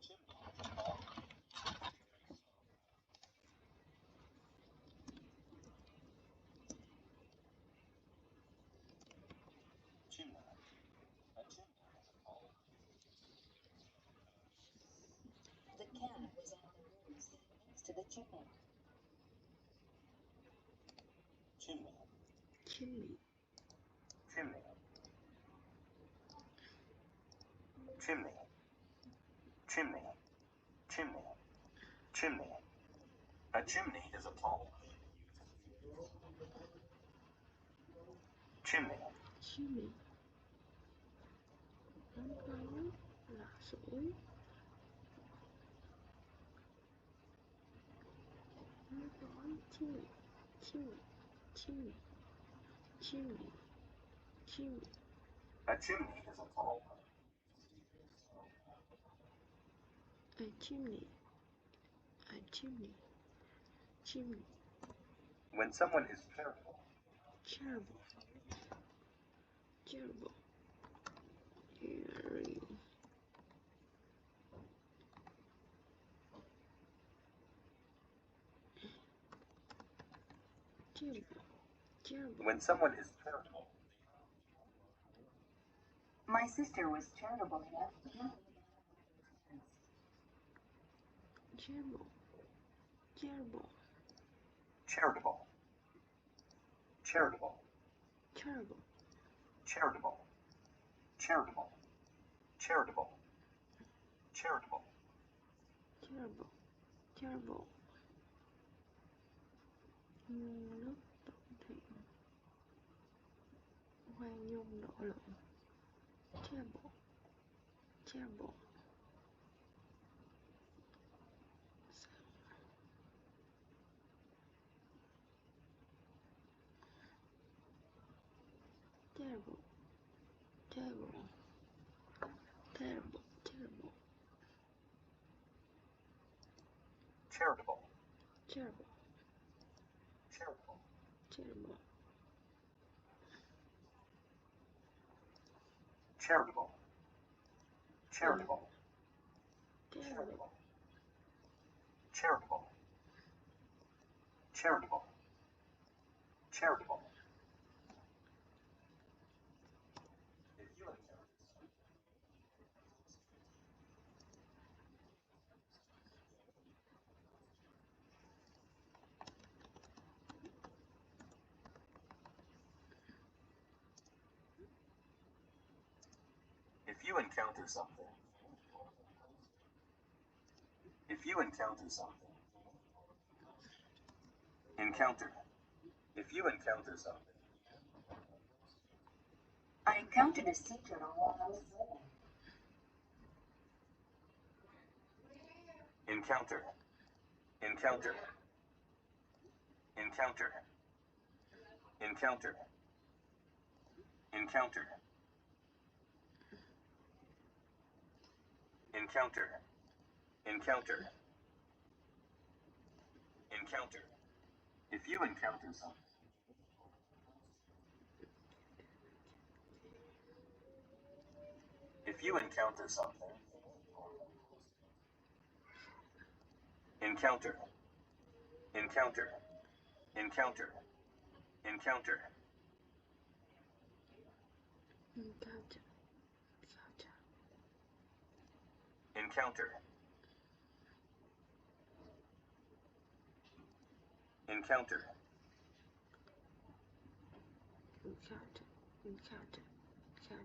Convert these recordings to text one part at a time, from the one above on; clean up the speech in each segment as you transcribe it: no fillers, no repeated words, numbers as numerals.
The cat was on the roof next to the chimney. Chimney. Chimney. Chimney. Chimney. Chimney. Chimney. Chimney. A chimney is a pole. Chimney. Chimney. Ống khói là sủi. Ống khói. Chimney. Chimney. Chimney. Chimney. Chimney. A chimney is a pole. A chimney. A chimney. Chimney. When someone is charitable. Terrible. Terrible. Very. Terrible. Terrible. When someone is charitable. My sister was charitable enough to help me. Terrible. Terrible. Charitable. Charitable. Terrible. Charitable. Charitable. Charitable. Charitable. Terrible. Terrible. Nước tận thiện. Khoan dung độ lượng. Terrible. Terrible. Terrible. Terrible. Terrible. Terrible. Charitable. Terrible. Charitable. Terrible. Charitable. Charitable. Terrible. Charitable. Charitable. Charitable. If you encounter something. If you encounter something. Encounter. If you encounter something. I encountered a sea turtle while I was swimming. Encounter. Encounter. Encounter. Encounter. Encounter. Encounter. Encounter. Encounter. If you encounter something. If you encounter something. Encounter. Encounter. Encounter. Encounter. Encounter. Encounter. Encounter. Encounter. Encounter. Encounter. Encounter.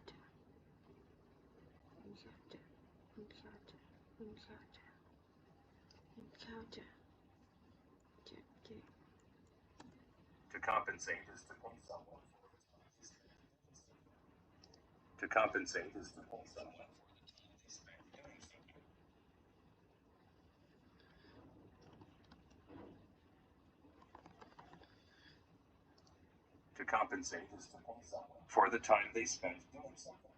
Encounter. Encounter. Encounter. To compensate is to pay someone. To compensate is to pay someone. To compensate is to pay someone for the time they spent doing something.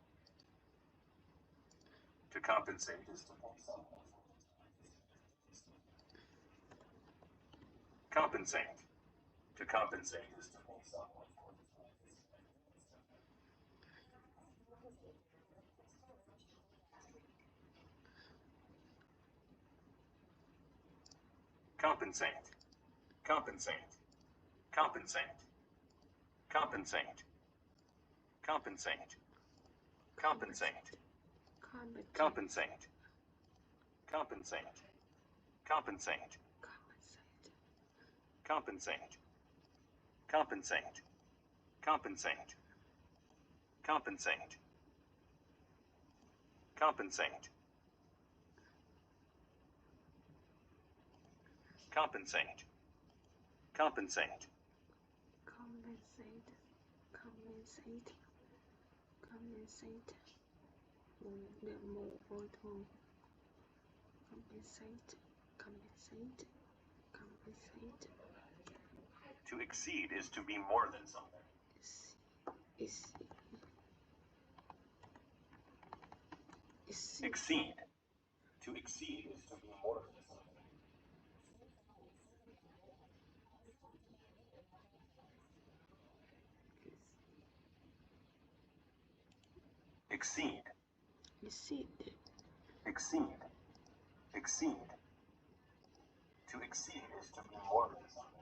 To compensate is to pay someone. Compensate. To compensate is to pay someone. compensate, compensate, compensate, compensate, compensate, compensate, compensate, compensate, compensate, compensate, compensate, compensate, compensate, compensate, compensate, compensate, compensate, để mồ bồi thường, compensate, To exceed is to be more than something. Exceed. To exceed is to be more than something. Exceed. Exceed. Exceed. To exceed is to be more than something.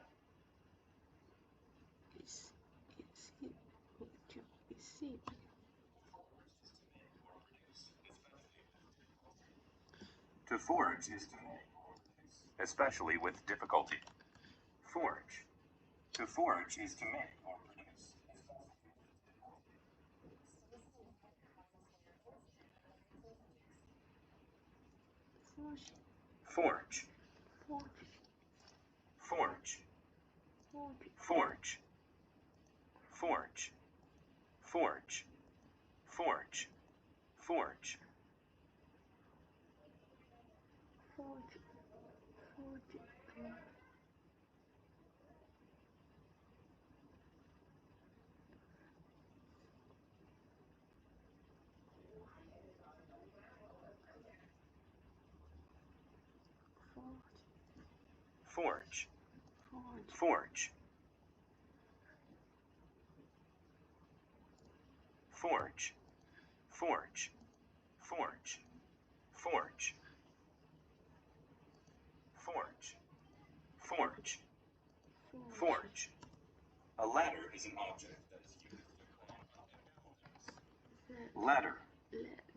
To forge is to make, especially with difficulty. Forge. To forge is to make or produce. Forge. Forge. Forge. Forge. Forge. Forge. Forge. Forge. Forge. Forge. Forge. Forge. Forge. Forge. Forge. Forge. A ladder is an object that is used to climb up and down. Ladder.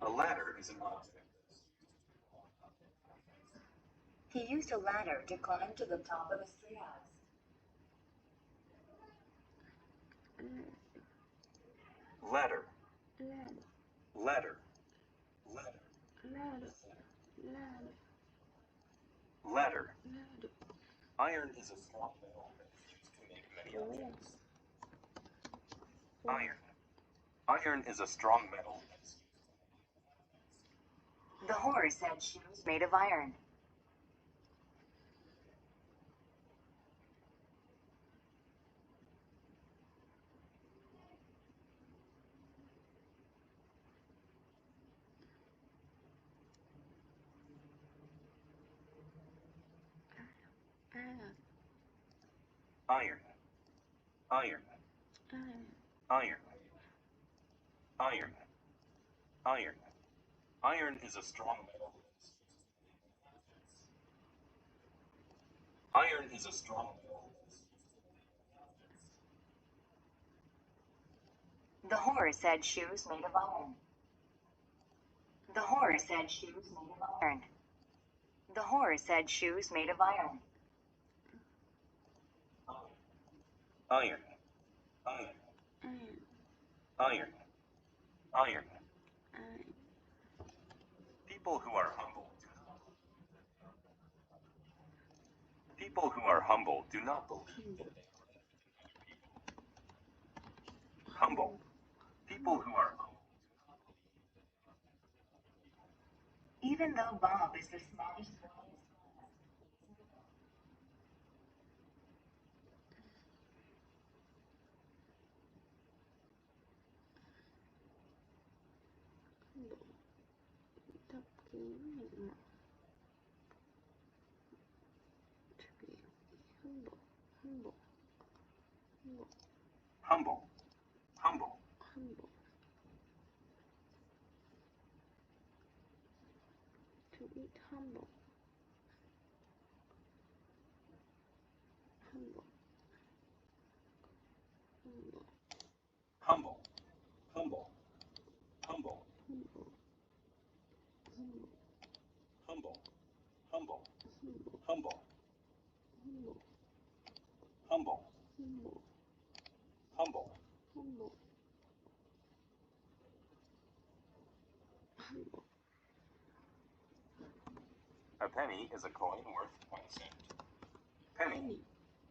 A ladder is an object that is used to climb up and down. He used a ladder to climb to the top of his treehouse. Ladder. Ladder. Ladder. Ladder. Iron is a strong metal that is used to make many objects. Iron. Iron is a strong metal that is used to make. The horse had shoes made of iron. Iron. Iron. Iron. Iron. Iron. Iron is a strong metal that is used to make many objects. Iron is a strong metal that is used to make many objects. The horse had shoes made of iron. The horse had shoes made of iron. The horse had shoes made of iron. Iron. Iron. Iron. Iron. People who are humble do not believe that they are better. People who are humble do not believe that they are better than other people. Humble. People who are humble do not believe that they are better than other people. Even though Bob is the smartest boy in his class, Humble. Humble. To be humble. humble, humble, humble, humble, humble, humble, humble. humble, humble. A penny is a coin worth 1 cent. Penny. Penny.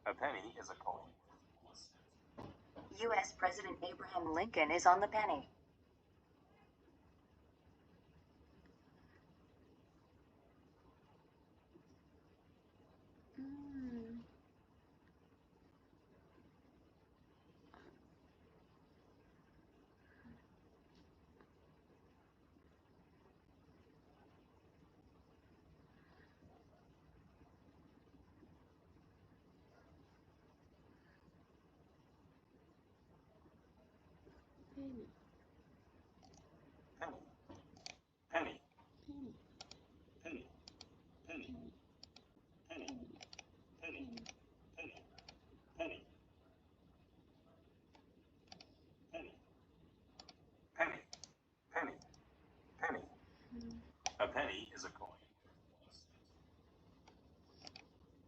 A penny is a coin. U.S. President Abraham Lincoln is on the penny. Mm. Penny. Penny. Penny. Penny. Penny. Penny. Penny. Penny. Penny. Penny. Penny. Penny. Penny. Mm. A penny is a coin.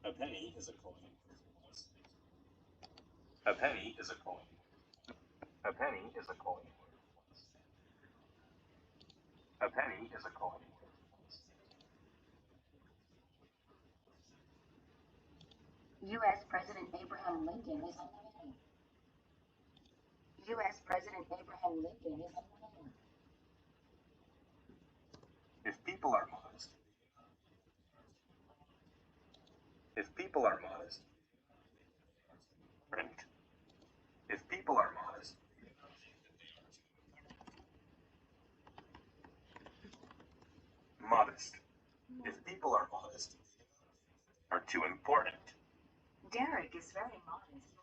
A penny is a coin. A penny is a coin. A penny is a coin. A penny is a coin. U.S. President Abraham Lincoln is on the penny. U.S. President Abraham Lincoln is on the penny. If people are modest, if people are modest, right? If people are modest, modest. If people are modest, are too important. Derek is very modest.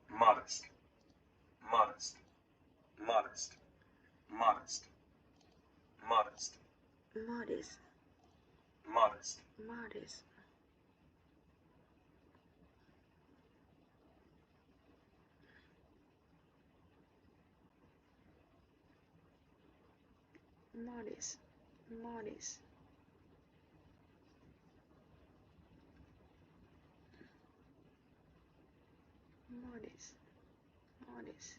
Modest. Modest. Modest. Modest. Modest. Modest. Modest. Modest. Modest. Modest. Modest. Modest.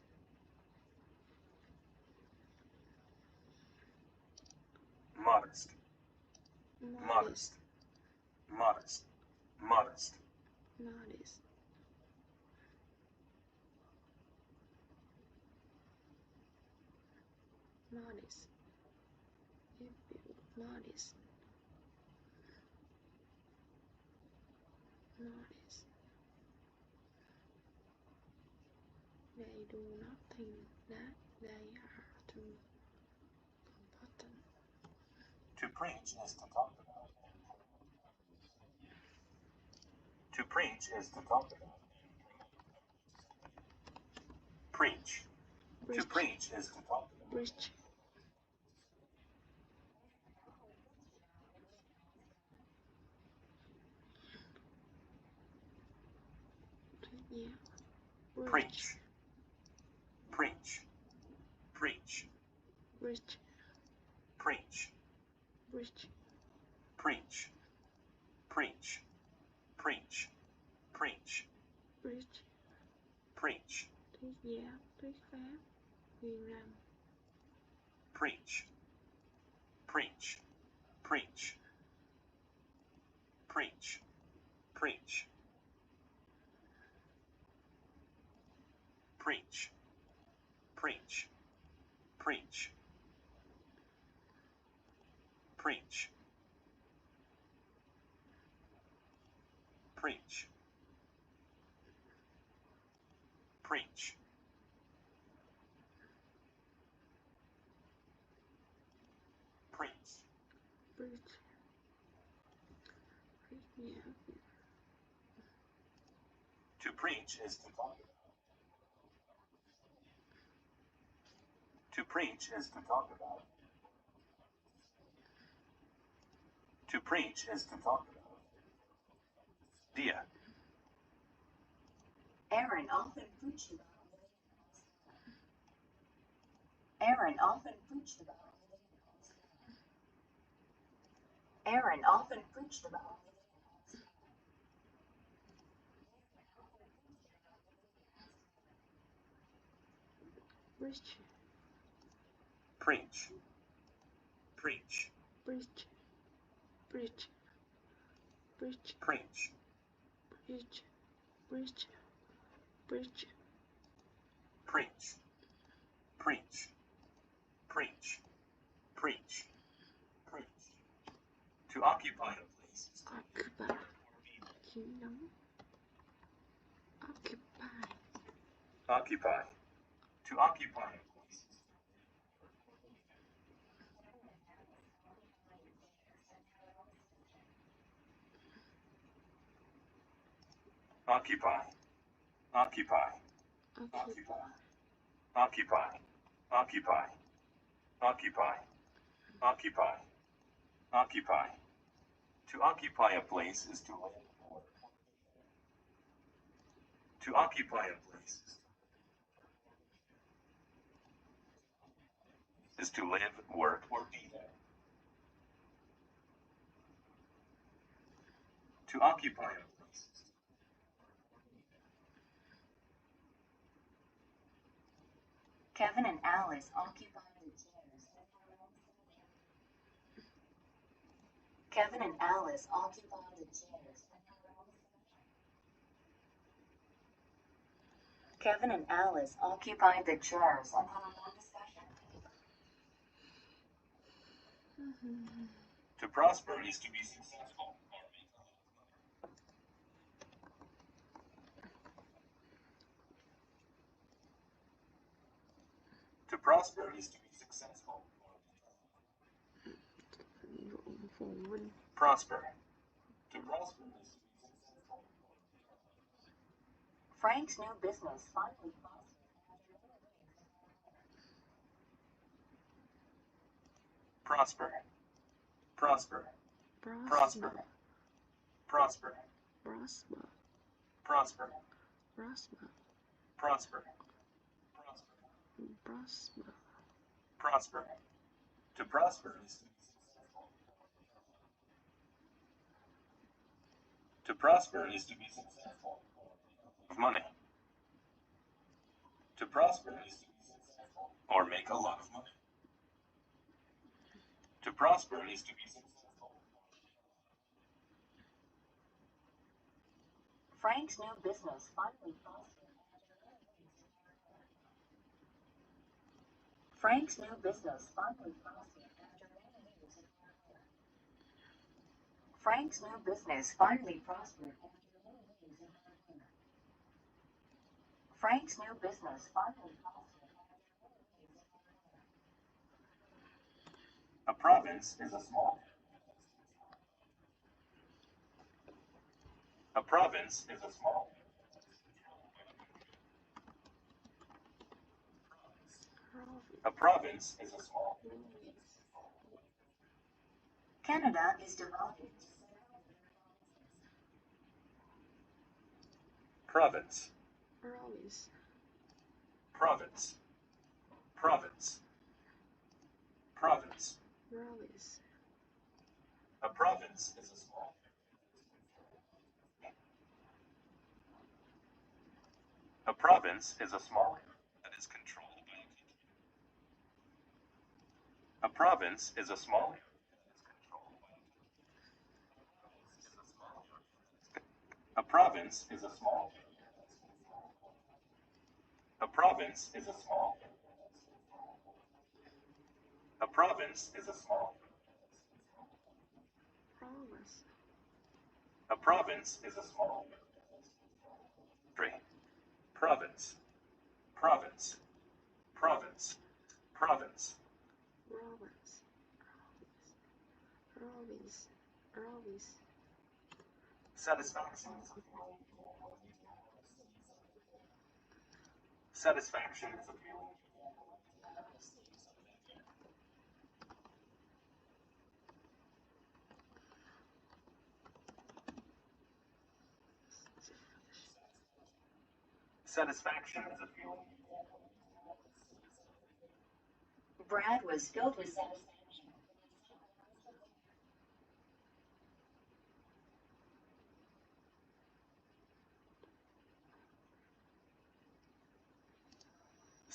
Modest. Modest. Modest. Modest. Modest. Modest. If you modest. Modest. They do not think that they are too important. To preach is to talk about. To preach is to talk about. Preach. To Bridge. preach is to talk about. Bridge. Yeah. Bridge. Preach. Preach. Preach. Bridge. Preach. Bridge. Preach. Preach. Preach. Preach. Bridge. Preach. Thuyết giáo, thuyết pháp, huyền rằm. Preach. Preach. Preach. Preach. Preach. Preach. Preach. Preach. Preach. Preach. Preach. Preach. Bridge. Thuyết giáo. To preach is to talk about. To preach is to talk about. To preach is to talk about. Dia. Aaron often preached about. Aaron often preached about. Aaron often preached about Preach. Preach. Preach. Preach. Preach. Preach. Preach. Preach. Preach. Preach. Preach. Preach. Preach. Preach. Preach. To occupy a place is to Occupy. Chiếm đóng. Occupy. occupy. To occupy a place. Occupy. Occupy. Occupy. Occupy. Occupy. Occupy. Occupy. Occupy. To occupy a place is to live. To occupy a place is to live, work, or be there. To occupy a place. Kevin and Alice occupied the chairs. Kevin and Alice occupied the chairs. Kevin and Alice occupied the chairs and had a long discussion. To prosper is to be successful. To prosper is to be successful. Phồn vinh. Prosper. To prosper is to be successful. Frank's new business finally prospered. Prosper. Prosper. Prosper. Prosper. Prosper. Prosper. Prosper. Prosper. Prosper. Prosper. To prosper is to be successful. To prosper is to be successful. Of money. To prosper is to be successful or make a lot of money. To prosper is to be successful. Frank's new business finally prospered. Frank's new business finally prospered after many years of hard work. Frank's new business finally prospered after many years of hard work. Frank's new business finally prospered after many years of hard work. A province is a small. A province is a small. A province is a small. Canada is divided into several Province. Province. Province. Province. Province. Province. A province is a small. A province is a small area that is controlled by a country. A province is a small area that is controlled by a country. A province is a small area. A province is a small area. A province is a small area. Province. A province is a small country. Province. Province. Province. Province. Province. Province. Province. Satisfaction is a feeling. Satisfaction is a feeling. Satisfaction is a feeling. Brad was filled with satisfaction.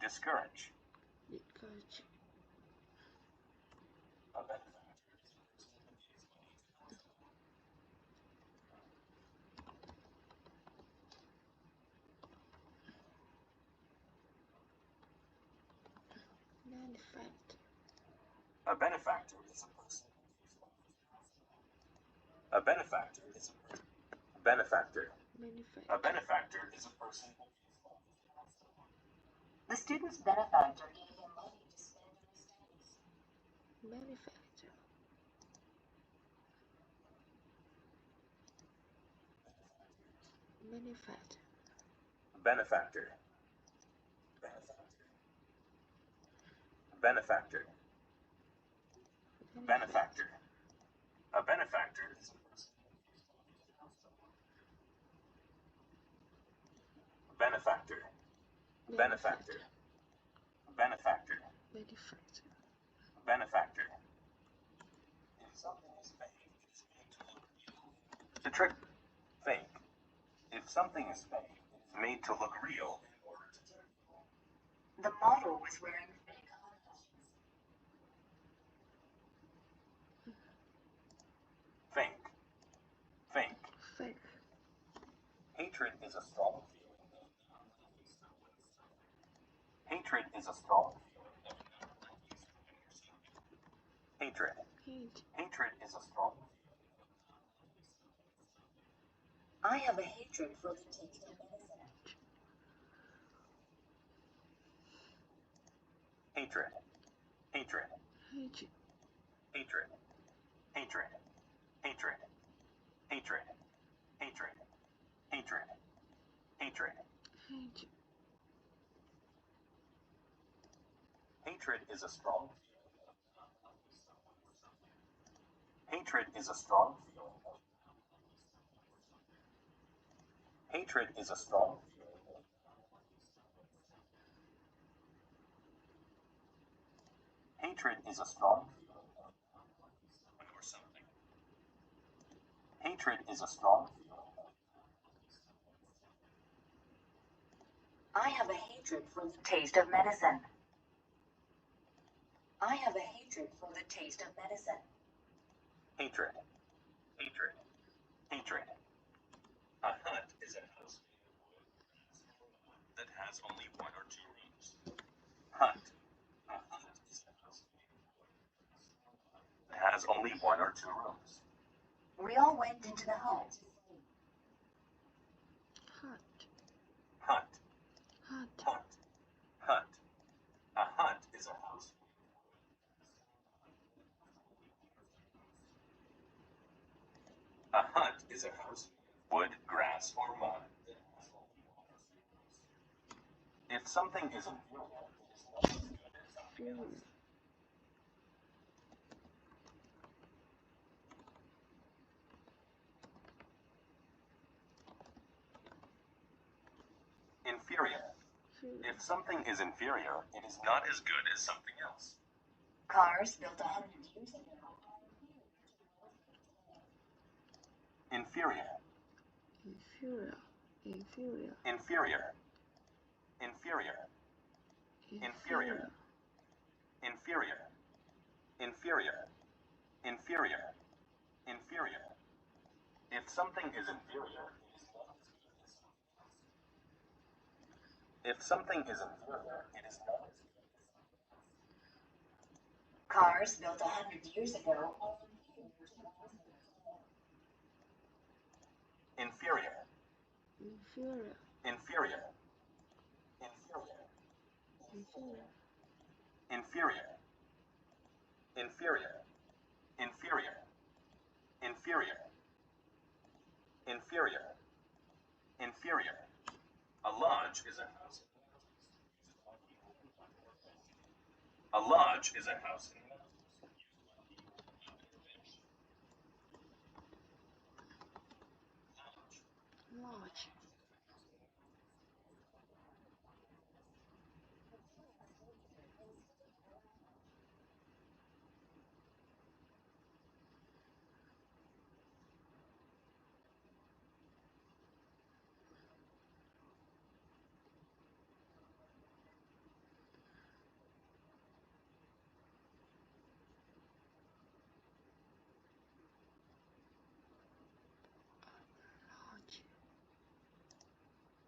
Discourage. Discourage. A benefactor. Benefactor. A benefactor is a person. A benefactor is a benefactor. Benefactor. A benefactor is a person. The student's benefactor gave him money to spend on his studies. Benefactor. Benefactor. Benefactor. Benefactor. Benefactor. A benefactor is a person. Benefactor. Benefactor. Benefactor. Benefactor. Benefactor. If something is fake, it is made to look real. To trick. Fake. If something is fake, it is made to look real in order to trick people. The model was wearing fake eyelashes. Fake. Fake. Fake. Hatred is a strong feeling. Hatred is a strong feeling. Hatred. Hate. Hatred is a strong feeling. I have a hatred for the taste of medicine. Hatred. Hatred. Hate. Hatred. Hatred. Hatred. Hatred. Hatred. Hatred. Hatred. Hate. Hatred is a strong feeling. Hatred is a strong feeling. Hatred is a strong feeling. Hatred is a strong feeling. Or something. Hatred is a strong feeling. I have a hatred for the taste of medicine. I have a hatred for the taste of medicine. Hatred. Hatred. Hatred. A hut is a house that has only one or two rooms. Hut. A hut is a house that has only one or two rooms. We all went into the hut. Hut. Hut. Hut. Hut. Hut. A hut is a house. A hut is a house, wood, grass, or mud. If something is inferior, it is not as good as something else. Inferior. If something is inferior, it is not as good as something else. Cars built 100 years ago are inferior. Inferior. Inferior. Inferior. Inferior. Inferior. Inferior. Inferior. Inferior. Inferior. If something is inferior, it is not as good as something else. If something is inferior, it is not as good as something else. Cars built 100 years ago are inferior. Inferior. Inferior. Inferior. Inferior. Inferior. Inferior. Inferior. Inferior. Inferior. Inferior. A lodge is a house. A lodge is a house in the mountains. Lodge.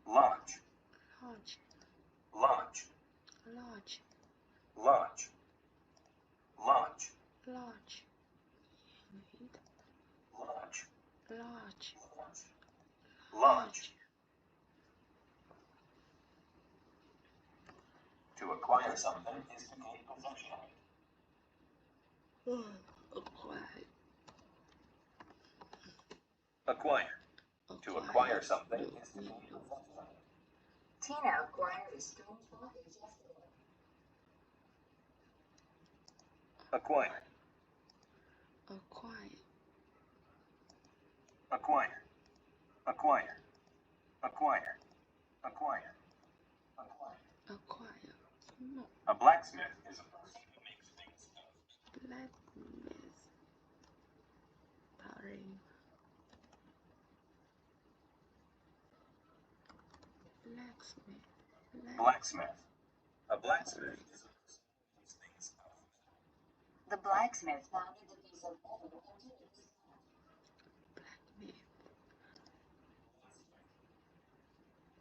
Launch. Launch. Launch. Launch. Launch. Launch. Launch. Launch. Launch. Launch. To acquire something is to gain possession of it. Acquire. Acquire. To acquire something is to gain possession of it. Tina acquired a strange package yesterday. Acquire. Acquire. Acquire. Acquire. Acquire. Acquire. Acquire. Acquire. No. A blacksmith is a person who makes things out of metal. Blacksmith. Paring. Blacksmith. Blacksmith. A blacksmith is a person who makes things out of metal. The blacksmith founded the piece of metal until it was flat.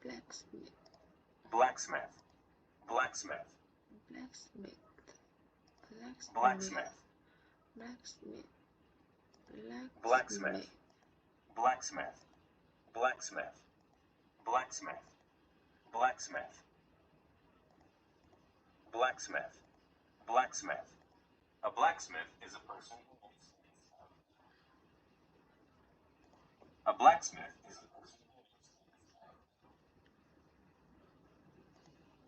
Blacksmith. Blacksmith. Blacksmith. Blacksmith. Blacksmith. Blacksmith. Blacksmith. Blacksmith. Blacksmith. Blacksmith. Blacksmith. Blacksmith. Blacksmith. A blacksmith is a person who makes things out of metal. A blacksmith is a person who makes things out of metal.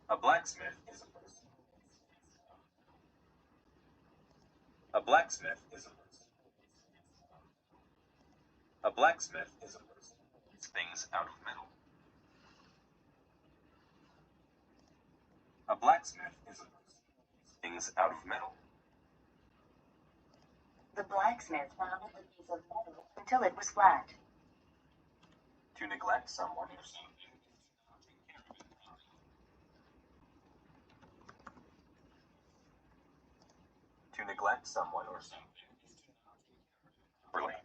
A blacksmith is a person who makes things out of metal. A blacksmith is a person who makes things out of metal. A blacksmith is a person who makes things out of metal. A blacksmith is a person who makes things out of metal. The blacksmith founded the piece of metal until it was flat. To neglect someone or something is to not take care of it properly. To neglect someone or something is to not take care of it properly.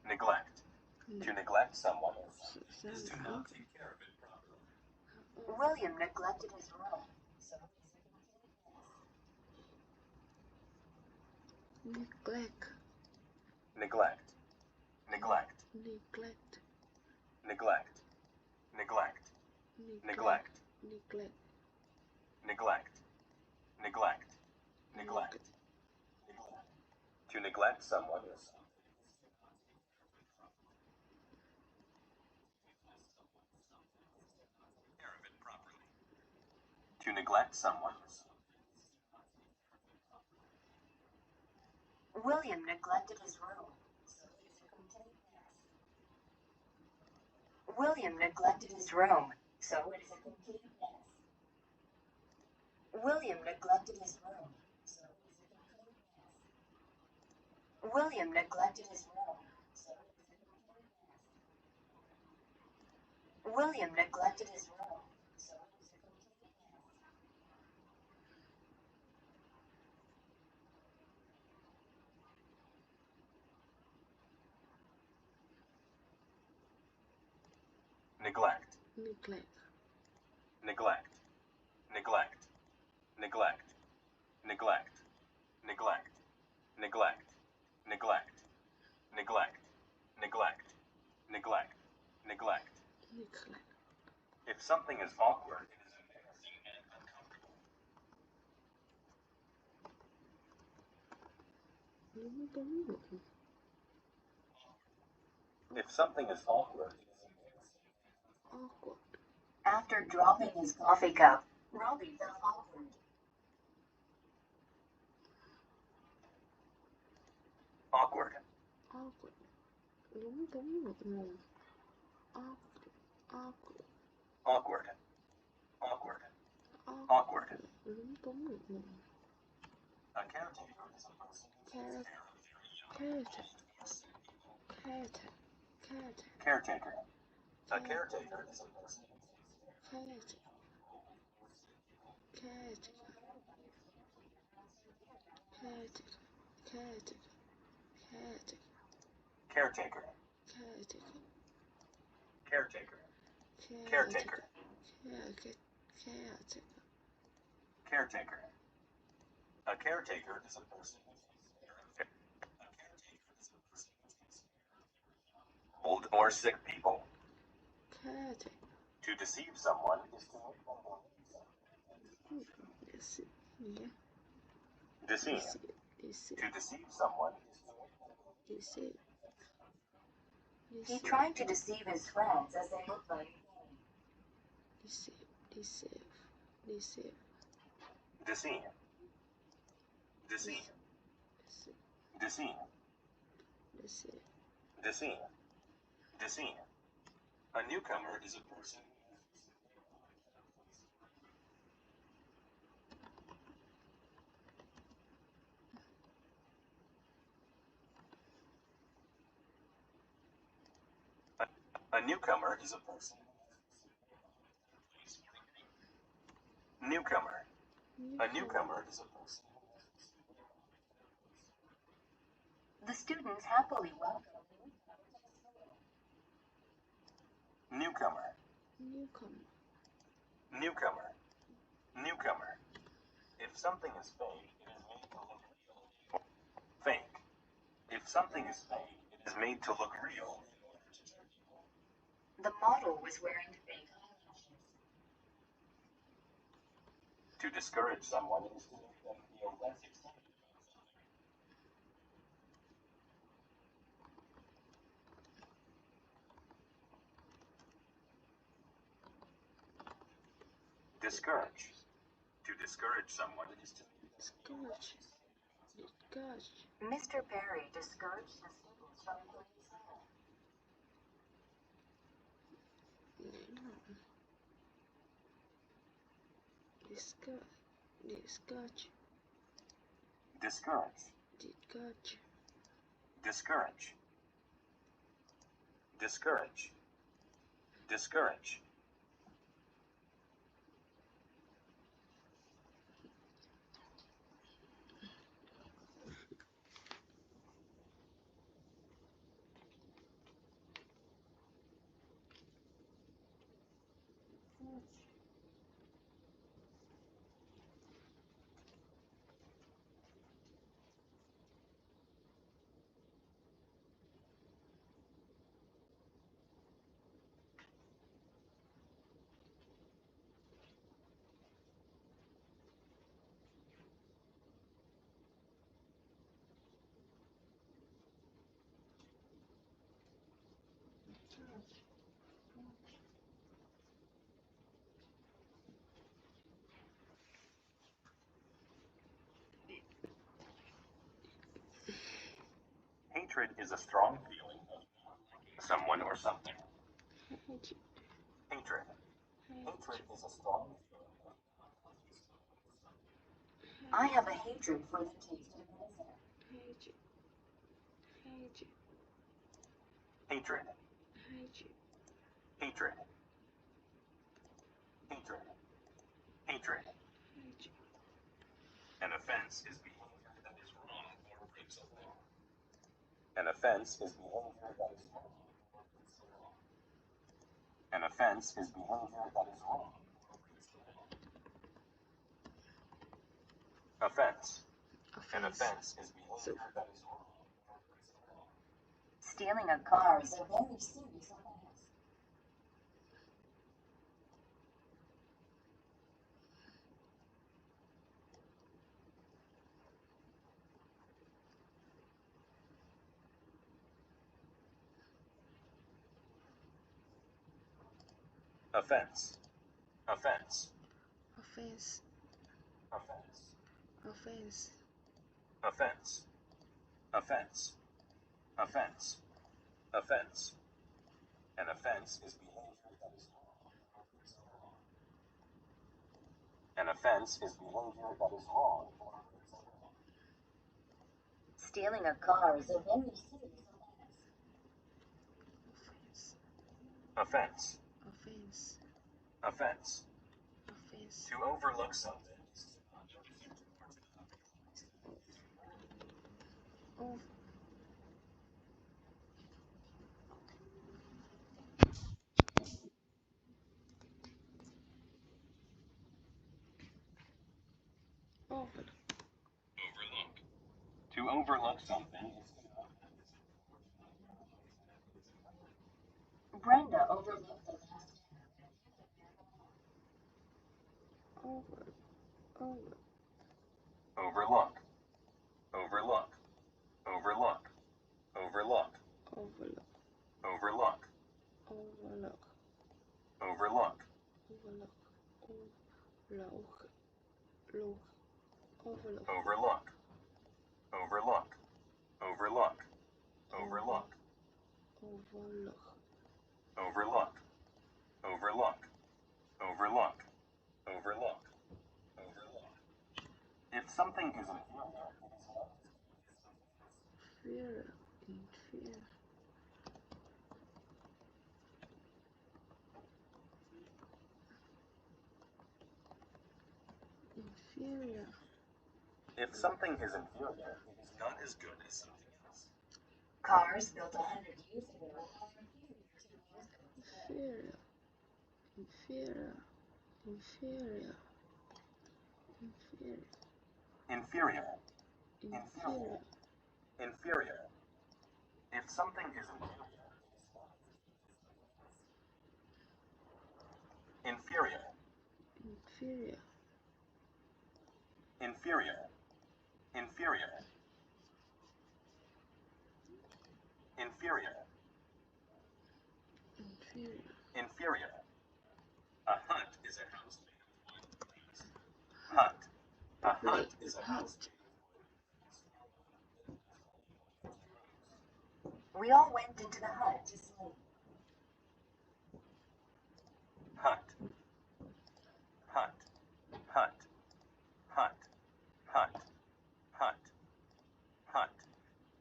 Neglect. To neglect someone or something is to not take care of it properly. William neglected his room, so it's a complete mess. Neglect. Neglect. Neglect. Neglect. Neglect. Neglect. Neglect. Neglect. Neglect. Neglect. Neglect. Neglect. To neglect someone or something is to not take care of it properly. To neglect someone or something is to not take care of it properly. William neglected his room, so it is a complete mess. William neglected his room, so it is a complete mess. William neglected his room, so it is a complete mess. William neglected his room, so it is a complete mess. William neglected his room, so it is a complete mess. Neglect. Neglect. Neglect. Neglect. Neglect. Neglect. Neglect. Neglect. Neglect. Neglect. Neglect. Neglect. Neglect. Neglect. If something is awkward, it is embarrassing and uncomfortable. Lúng túng ngượng. If something is awkward, it is embarrassing and uncomfortable. Awkward. After dropping his coffee cup, Robbie felt awkward. Awkward. Awkward. Lúng túng ngượng ngùng. Awkward. Awkward. Awkward. Awkward. Awkward. Awkward. Lúng túng ngượng ngùng. A caretaker is a person who takes care of very young, Caretaker. old, or sick people. Caretaker. Caretaker. Caretaker. A caretaker is a person who takes care of very Caretaker. young, old, or sick people. Caretaker. Caretaker. Caretaker. Caretaker. Caretaker. Caretaker. Caretaker. Caretaker. Caretaker. Caretaker. A caretaker is a person who old or sick people. Caretaker. To deceive someone is to make them believe something. Deceive. To deceive someone is to make them believe. He tried to deceive his friends as they looked like Deceive. Deceive. Deceive. Deceive. Deceive. A newcomer is a person. A newcomer is a person. Newcomer. A newcomer is a person. the students happily welcomed the Newcomer. Newcomer. Newcomer. Newcomer. If something is fake, it is made to look real. Fake. If something is fake, it is made to look real. The model was wearing fake eyelashes. To discourage someone is to make them feel less excited. Discourage. To discourage someone is to make them Discourage. Mr. Perry discouraged the students from playing soccer. Discourage. Discourage. Discourage. Discourage. Discourage. Hatred is a strong feeling of someone or something. Hatred. Hatred is a strong feeling of I have a hatred for the taste of vinegar. hatred. Hatred. Hatred. Hatred. An offense is behavior that is wrong or breaks a law. An offense is behavior that is wrong. An offense is behavior that is wrong. Offense. An offense is behavior that is wrong. Stealing a car is a very serious offense. Offense. Offense. Offense. Offense. Offense. Offense. Offense. Offense. Offense. An offense is behavior that is wrong. An offense is behavior that is wrong. Stealing a car is a very serious offense. Offense. Offense. Offense. Offense. To overlook something is to not notice it or to Of overlook, Overlook. To overlook something is Brenda overlooked the last over, over, overlook. Overlook. Overlook. Overlook. overlook, Overlook. overlook, Overlook. overlook, overlook, look, overlook, Overlook. Overlook. Overlook. Overlook. overlook, Overlook. Overlook. Overlook. Overlook. Overlook. If something is inferior, inferior, inferior, inferior, if something is inferior, it is not as good as something else. cars built 100 years ago are inferior to inferior, inferior, inferior, Inferior. inferior, Inferior. If something is inferior, inferior. inferior, Inferior. Inferior. Inferior. inferior, Inferior. A hut is a house made of wood. Hut. A hut is a house made We all went into the hut to sleep. hut. Hut. Hut. Hut. Hut. Hut. Hut.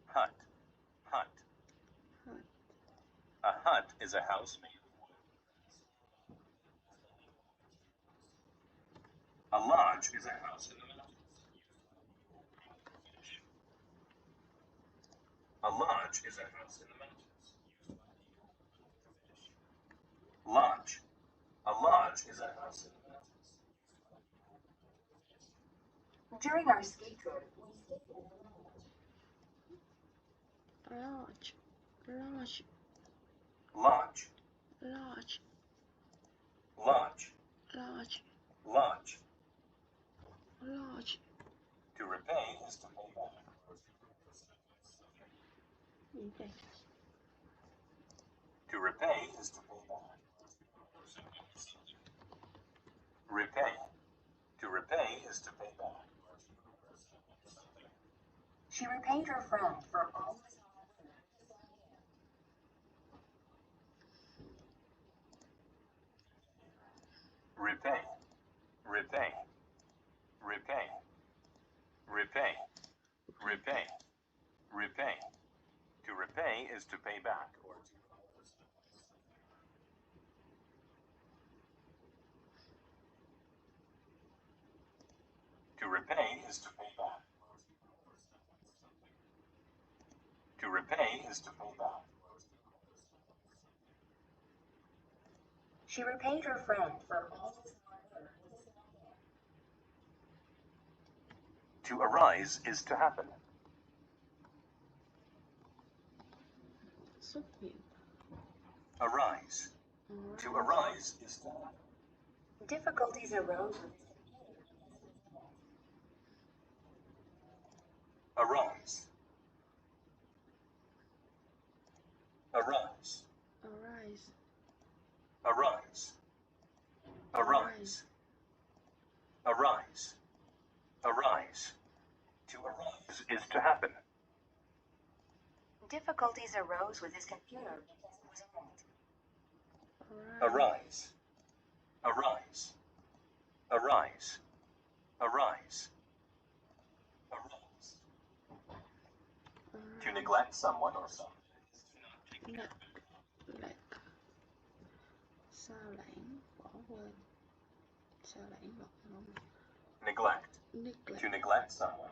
Hut. Hut. hut, A hut is a house made of wood. A lodge is a house in the mountains. A lodge is a house in the mountains. Lodge. A lodge is a house in the mountains. During our ski trip, we stayed in a lodge. large, Lodge. large, large, Lodge. large, Lodge. large, To repay is to pay back. okay, To repay is to pay back. Repay. To repay is to pay back. She repaid her friend for all his hard work. Repay. Repay. Repay. Repay. Repay. Repay. To repay is to pay back or to To repay is to pay back. To repay is to pay back. She repaid her friend for all his hard work. To arise is to happen. something, Arise. To arise is to happen. Difficulties arose with his Arise. Arise. arise, Arise. Arise. Arise. Arise. To arise is to happen. Difficulties arose with his computer because it was wrecked. Arise. Arise. Arise. Arise. Arise. To neglect someone or something. neglect, sao lãng, bỏ quên, sao lãng bỏ quên, Neglect. neglect, To neglect someone.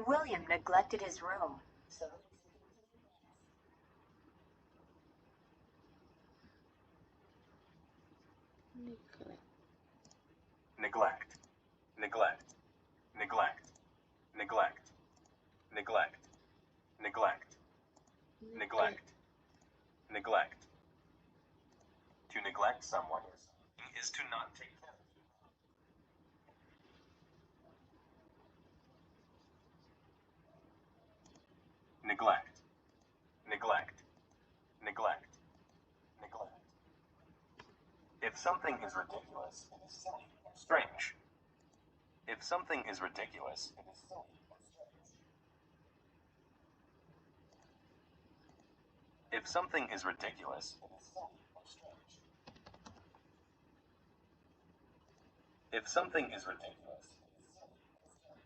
William neglected his room, so neglect, Neglect. neglect, neglect, neglect, neglect, neglect, neglect, neglect, neglect. To neglect someone or something is to not take care of them. Neglect, neglect, neglect, neglect. If something is ridiculous, it is silly or strange. If something is ridiculous, it is silly or strange. If something is ridiculous, it is silly or strange. If something is ridiculous, it is silly or strange.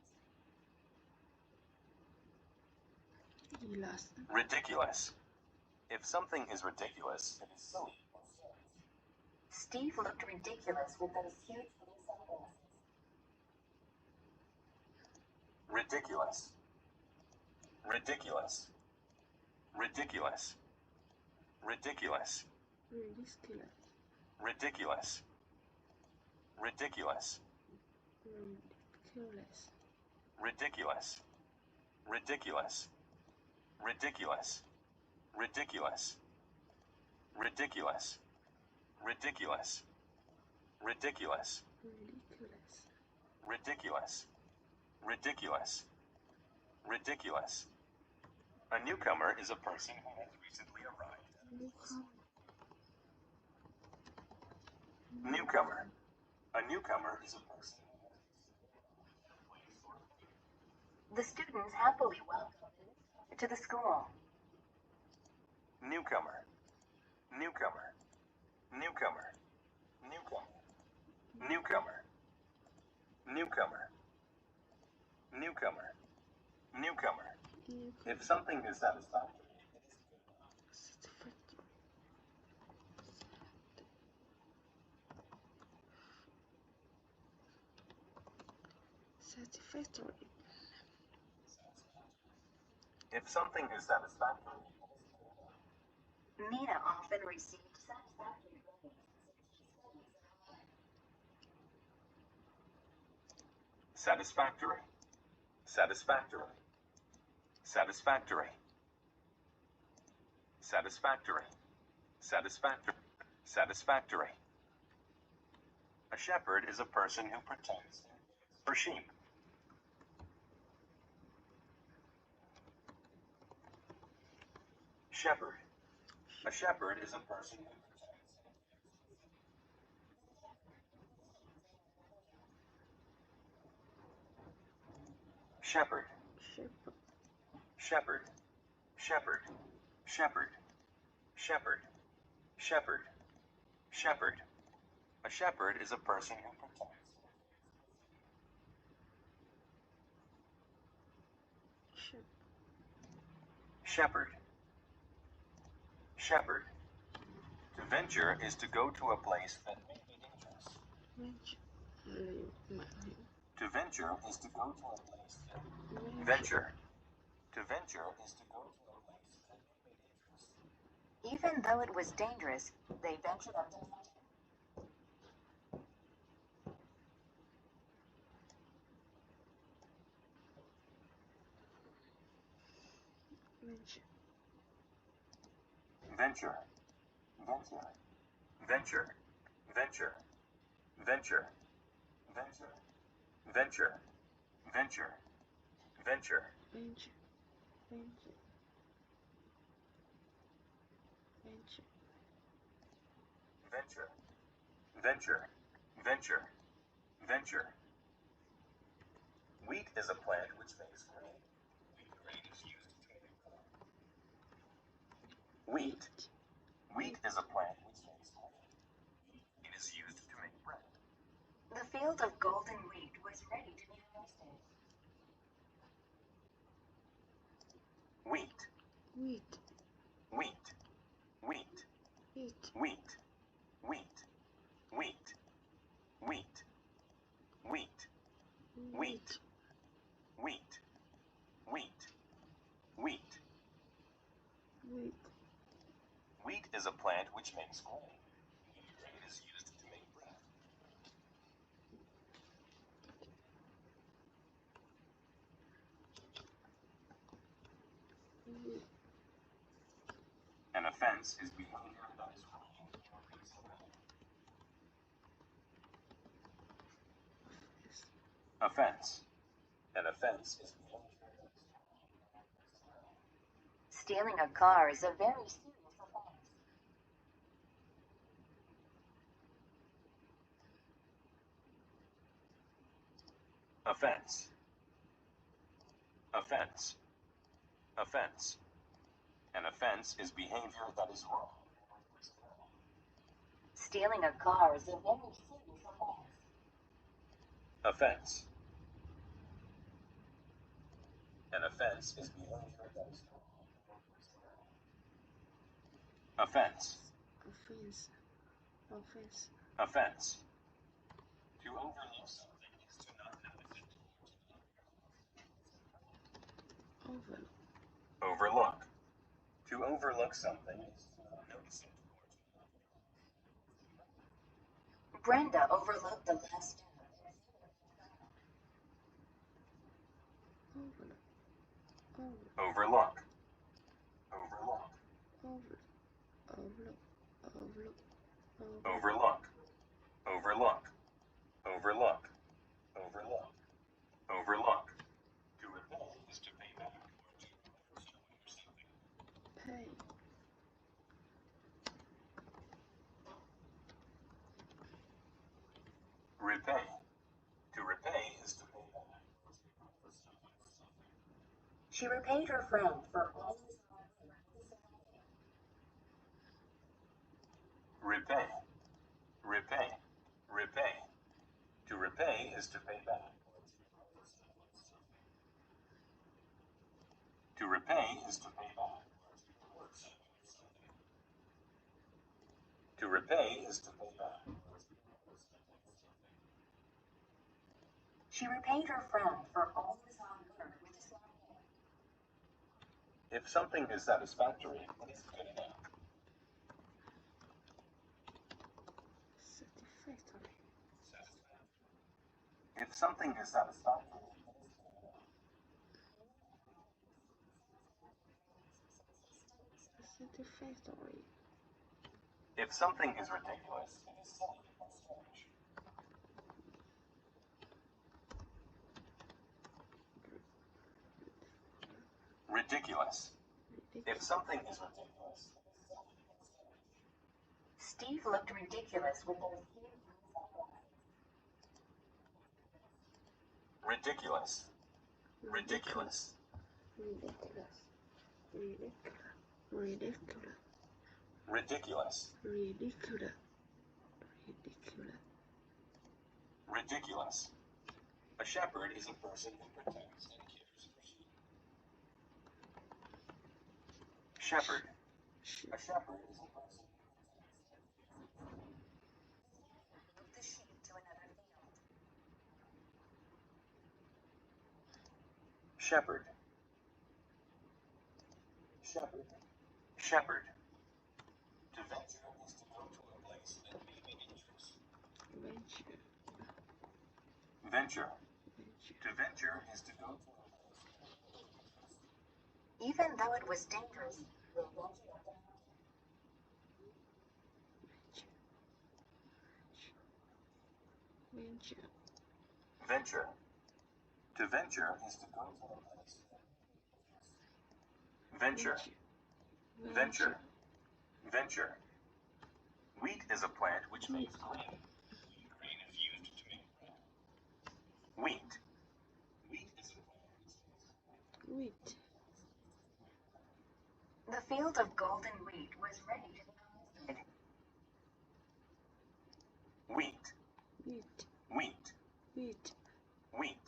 Hilas. Ridiculous. If something is ridiculous, it is silly or strange. Steve looked ridiculous with those huge blue sunglasses. Ridiculous. Ridiculous. Ridiculous. Ridiculous. Ridiculous. Ridiculous. Ridiculous. Ridiculous. Ridiculous. Ridiculous. Ridiculous. Ridiculous. Ridiculous. Ridiculous. Ridiculous. Ridiculous. Ridiculous. Ridiculous. A newcomer is a person who has recently arrived. Newcomer. A newcomer is a person who has recently arrived. The students happily welcomed him to the school. Newcomer. Newcomer. Newcomer. Newcomer. Newcomer. Newcomer. Newcomer. Newcomer. If something is satisfactory, it is good enough. Satisfactory. If something is satisfactory, it is good enough. Nina often received satisfactory grades since she studies so hard. Satisfactory. Satisfactory. Satisfactory. Satisfactory. Satisfactory. Satisfactory. A shepherd is a person who protects for sheep. Shepherd. A shepherd is a person who protects. Shepherd. Shepherd. Shepherd. Shepherd. Shepherd. Shepherd. Shepherd. Shepherd. A shepherd is a person who protects. Shepherd. Shepherd. To venture is to go to a place that may be dangerous. To venture is to go to a place that venture. To venture is to go to a place that may be dangerous. Even though it was dangerous, they ventured up to the mountain. Venture. Venture. Venture. Venture. Venture. Venture. Venture. Venture. Venture. Venture. Venture. Venture. Venture. Venture. Venture. Venture. Wheat is a plant which makes grain. Wheat grain is used to make corn. Wheat. Wheat is a plant which makes grain. It is used to make bread. The field of golden wheat was ready to be harvested. Wheat. Wheat. Wheat. Wheat. Wheat. Wheat. Wheat. Wheat. Wheat. Wheat. Wheat. Wheat. Wheat. Wheat. Wheat. Wheat is a plant which makes grain. Wheat grain is used to make bread. Offense is behavior that is wrong. Offense. An offense is behavior that is wrong. Stealing a car is a very serious offense. Offense. Offense. Offense. An offense is behavior that is wrong. Stealing a car is a very serious offense. Offense. An offense is behavior that is wrong. Offense. Offense. Offense. Offense. To overlook something is to not notice it. Overlook. Overlook. To overlook something is to not notice it. Brenda overlooked the last step. Overlook. Overlook. Overlook. Overlook. Overlook. Overlook. Overlook. Overlook. Overlook. Overlook. Overlook. To repay is to pay back or to overlook something. Pay. Repay. To repay is to pay back. She repaid her friend for all his hard work. Repay. Repay. Repay. To repay is to pay back. To repay is to pay back. To repay is to pay back. She repaid her friend for all his hard work with a smile. If something is satisfactory, it is good enough. Satisfactory. If something is satisfactory, it is good enough. Satisfactory. If something is ridiculous, it is silly or strange. Ridiculous. If something is ridiculous, it is silly or strange. Steve looked ridiculous with those huge eyes. Ridiculous. Ridiculous. Ridiculous. Ridiculous. Ridiculous. Ridiculous. Ridiculous. Ridiculous. Ridiculous. A shepherd is a person who protects and cares for sheep. Shepherd. A shepherd is a person who protects and cares for sheep. Moved the sheep to another field. Shepherd. Shepherd. Shepherd. To venture is to go to a place and be adventurous. Venture. Venture. Venture. To venture is to go to a place. Even though it was dangerous, they ventured up the mountain. Venture. Venture. To venture is to go to a place. Venture. Venture. Venture. Wheat is a plant which makes grain. Grain is used to make bread. Wheat. Wheat is a plant which makes grain. Wheat. The field of golden wheat was ready to be harvested. Wheat. Wheat. Wheat. Wheat. Wheat.